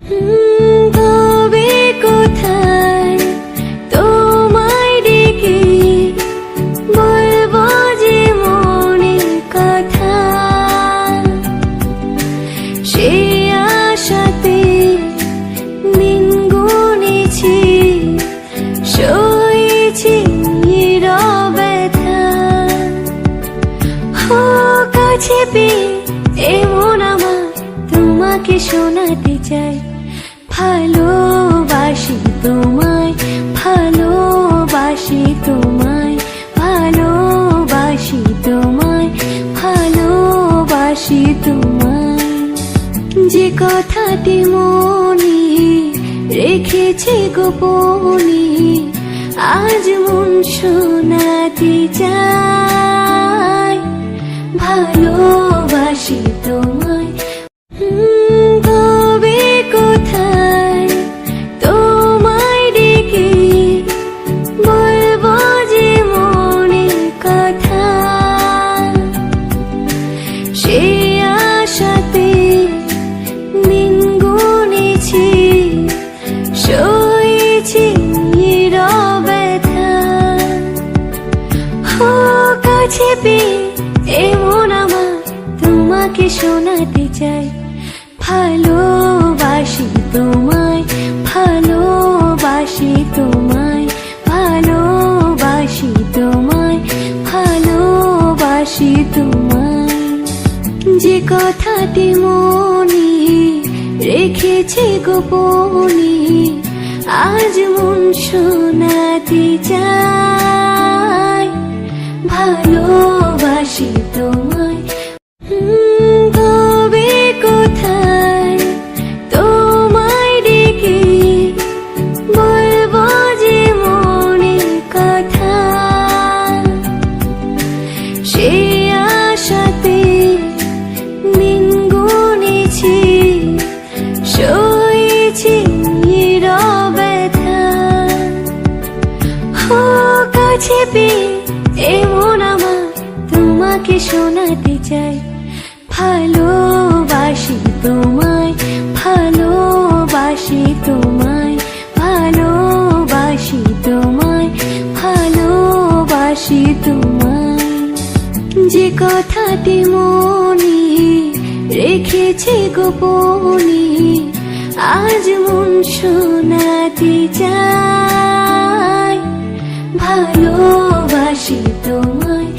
তবে কোথায় তোমায় ডেকে বলবো যে মনের কথা, সে আশাতে দিন গুনেছি, সয়েছি ব্যথা। কাছে পেয়ে এমন আমার তোমাকে শোনাতে চাই, ভালোবাসি তোমায়, ভালোবাসি তোমায়, ভালোবাসি তোমায়, ভালোবাসি তোমায়। যে কথাটি মনে রেখেছি গোপনে, আজ মন শোনাতে চাই, ভালোবাসি তোমায়। তবে কোথায় তোমায় ডেকে বলবো যে মনের কথা, সে আশাতে দিন গুনেছি, সয়েছি ব্যথা। কাছে পেয়ে এমন আমার তোমাকে শোনাতে চাই, ভালোবাসি তোমায়, ভালোবাসি তোমায়, ভালোবাসি তোমায়, ভালোবাসি তোমায়। যে কথাটি মনে রেখেছি গোপনে, আজ মন শোনাতে চাই, ভালোবাসি তোমায়। তবে কোথায় তোমায় ডেকে বলবো যে মনের কথা, সে আশাতে দিন গুনেছি, সয়েছি ব্যথা। কাছে পেয়ে এমন আমার তোমাকে শোনাতে চাই, ভালোবাসি তোমায়, ভালোবাসি তোমায়, ভালোবাসি তোমায়, ভালোবাসি তোমায়। যে কথাটি মনে রেখেছি গোপনে, আজ মন শোনাতে চাই, ভালোবাসি তোমায়।